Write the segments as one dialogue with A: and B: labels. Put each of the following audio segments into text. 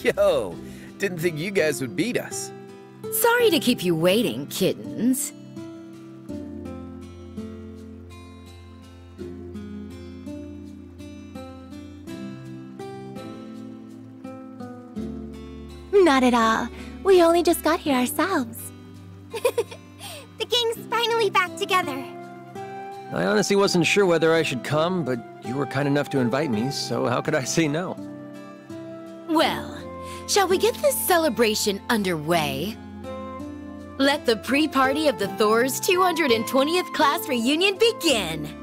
A: Yo, didn't think you guys would beat us.
B: Sorry to keep you waiting, kittens.
C: Not at all. We only just got here ourselves. The gang's finally back together.
D: I honestly wasn't sure whether I should come, but you were kind enough to invite me, so how could I say no?
B: Well, shall we get this celebration underway? Let the pre-party of the Thor's 220th class reunion begin!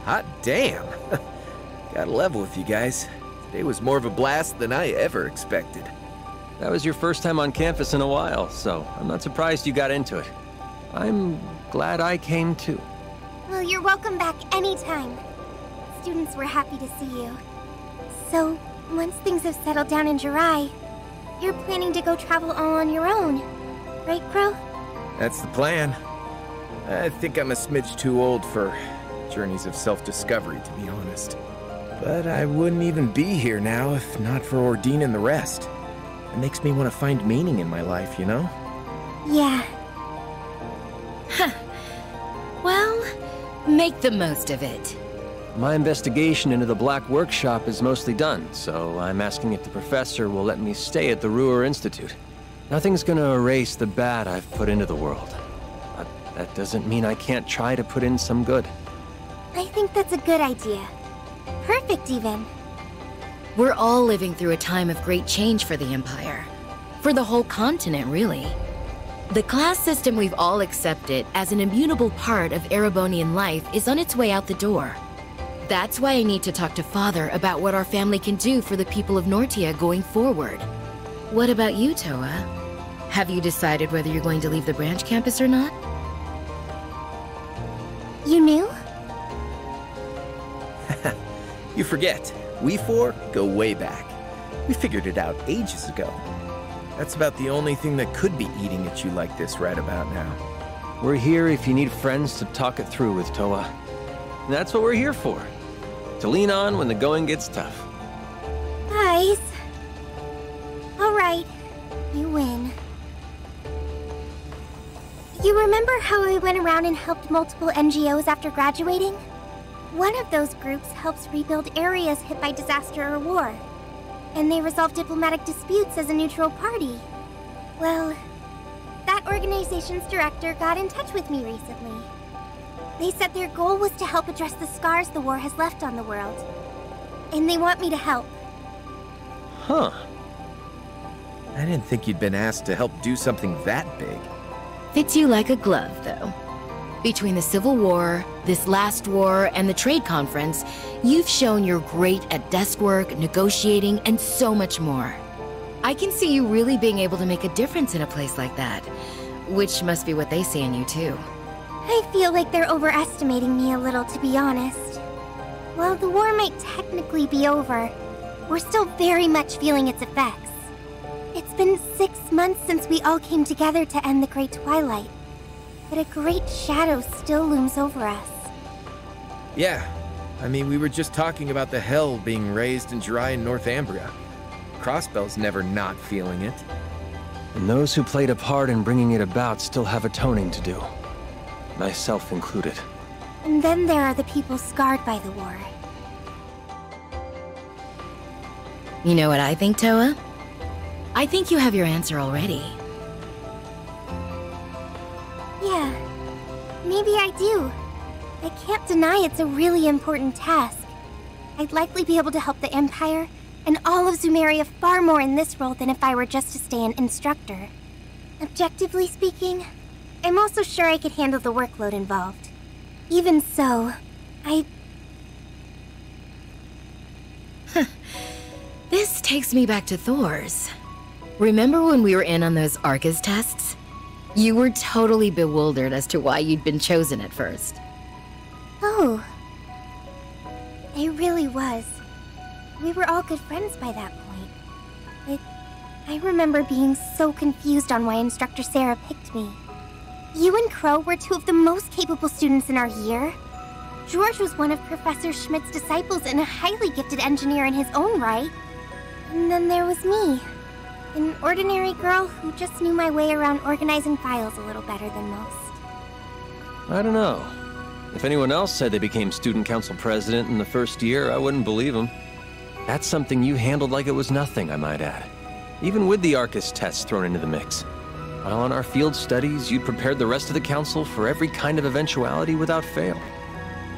A: Hot damn. Gotta level with you guys. Today was more of a blast than I ever expected.
D: That was your first time on campus in a while, so I'm not surprised you got into it. I'm glad I came too.
C: Well, you're welcome back anytime. Students were happy to see you. So, once things have settled down in Jirai, you're planning to go travel all on your own, right, Crow?
A: That's the plan. I think I'm a smidge too old for journeys of self-discovery, to be honest. But I wouldn't even be here now if not for Ordine and the rest. It makes me want to find meaning in my life, you know?
C: Yeah.
B: Well, make the most of it.
D: My investigation into the Black Workshop is mostly done, so I'm asking if the professor will let me stay at the Ruhr Institute. Nothing's gonna erase the bad I've put into the world. But that doesn't mean I can't try to put in some good.
C: I think that's a good idea. Perfect, even.
B: We're all living through a time of great change for the Empire. For the whole continent, really. The class system we've all accepted as an immutable part of Erebonian life is on its way out the door. That's why I need to talk to Father about what our family can do for the people of Nortia going forward. What about you, Toa? Have you decided whether you're going to leave the branch campus or not?
C: You knew?
A: You forget, we four go way back. We figured it out ages ago. That's about the only thing that could be eating at you like this right about now.
D: We're here if you need friends to talk it through with, Toa. And that's what we're here for. To lean on when the going gets tough.
C: Guys. Alright, you win. You remember how I went around and helped multiple NGOs after graduating? One of those groups helps rebuild areas hit by disaster or war. And they resolve diplomatic disputes as a neutral party. Well, that organization's director got in touch with me recently. They said their goal was to help address the scars the war has left on the world. And they want me to help.
D: Huh.
A: I didn't think you'd been asked to help do something that big.
B: Fits you like a glove, though. Between the Civil War, this last war, and the trade conference, you've shown you're great at desk work, negotiating, and so much more. I can see you really being able to make a difference in a place like that, which must be what they see in you, too.
C: I feel like they're overestimating me a little, to be honest. While the war might technically be over, we're still very much feeling its effects. It's been 6 months since we all came together to end the Great Twilight. But a great shadow still looms over us.
A: Yeah, I mean, we were just talking about the hell being raised in Jirai and Northumbria. Crossbell's never not feeling it.
D: And those who played a part in bringing it about still have atoning to do. Myself included.
C: And then there are the people scarred by the war.
B: You know what I think, Toa? I think you have your answer already.
C: Yeah, maybe I do. I can't deny it's a really important task. I'd likely be able to help the Empire and all of Zumeria far more in this role than if I were just to stay an instructor. Objectively speaking, I'm also sure I could handle the workload involved. Even so,
B: This takes me back to Thor's. Remember when we were in on those Arcus tests? You were totally bewildered as to why you'd been chosen at first.
C: Oh. I really was. We were all good friends by that point. I remember being so confused on why Instructor Sarah picked me. You and Crow were two of the most capable students in our year. George was one of Professor Schmidt's disciples and a highly gifted engineer in his own right. And then there was me, an ordinary girl who just knew my way around organizing files a little better than most.
D: I don't know. If anyone else said they became student council president in the first year, I wouldn't believe them. That's something you handled like it was nothing, I might add. Even with the Arcus tests thrown into the mix. While on our field studies, you prepared the rest of the council for every kind of eventuality without fail.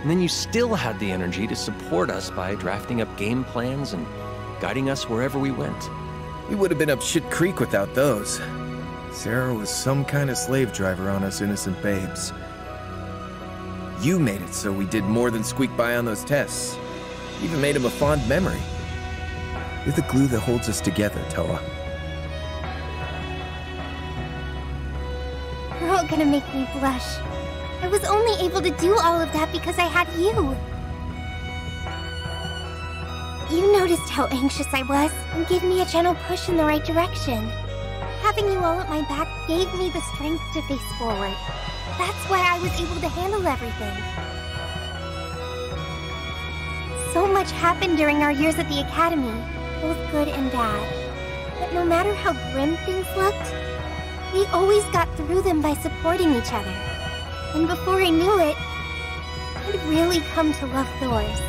D: And then you still had the energy to support us by drafting up game plans and guiding us wherever we went.
A: We would have been up shit creek without those. Sarah was some kind of slave driver on us innocent babes. You made it so we did more than squeak by on those tests. Even made him a fond memory. You're the glue that holds us together, Toa.
C: You're all gonna make me blush. I was only able to do all of that because I had you. You noticed how anxious I was and gave me a gentle push in the right direction. Having you all at my back gave me the strength to face forward. That's why I was able to handle everything. So much happened during our years at the academy, both good and bad. But no matter how grim things looked, we always got through them by supporting each other. And before I knew it, I'd really come to love Thors.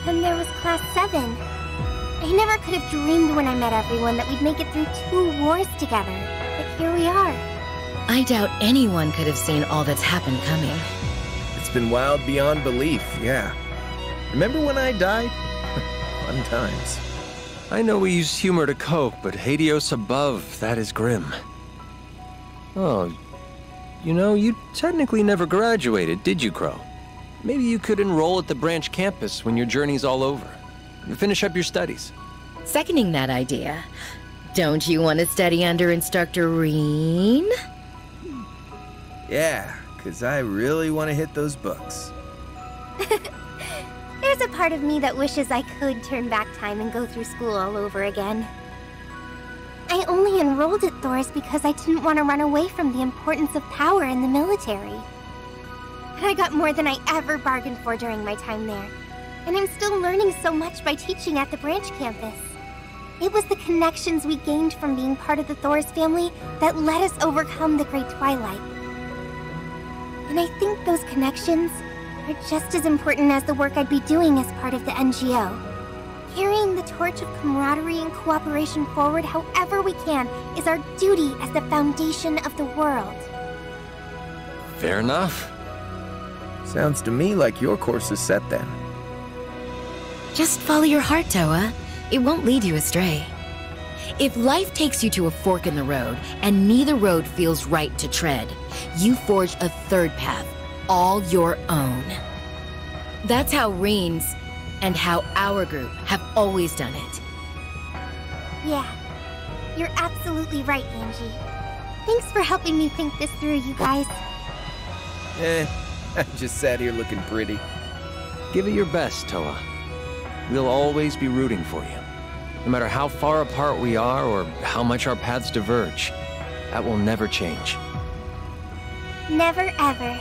C: Then there was Class 7. I never could have dreamed when I met everyone that we'd make it through 2 wars together. But here we are.
B: I doubt anyone could have seen all that's happened coming.
A: It's been wild beyond belief, yeah. Remember when I died? Fun times.
D: I know we use humor to cope, but Hades above, that is grim. Oh, you know, you technically never graduated, did you, Crow? Maybe you could enroll at the branch campus when your journey's all over. And finish up your studies.
B: Seconding that idea. Don't you want to study under Instructor Reen?
A: Yeah, 'cause I really want to hit those books.
C: There's a part of me that wishes I could turn back time and go through school all over again. I only enrolled at Thors because I didn't want to run away from the importance of power in the military. I got more than I ever bargained for during my time there, and I'm still learning so much by teaching at the branch campus. It was the connections we gained from being part of the Thors family that let us overcome the Great Twilight. And I think those connections are just as important as the work I'd be doing as part of the NGO. Carrying the torch of camaraderie and cooperation forward however we can is our duty as the foundation of the world.
D: Fair enough.
A: Sounds to me like your course is set then.
B: Just follow your heart, Toa. It won't lead you astray. If life takes you to a fork in the road, and neither road feels right to tread, you forge a third path, all your own. That's how Reen's and how our group have always done it.
C: Yeah, you're absolutely right, Angie. Thanks for helping me think this through, you guys.
A: I just sat here looking pretty.
D: Give it your best, Toa. We'll always be rooting for you. No matter how far apart we are or how much our paths diverge, that will never change.
C: Never ever.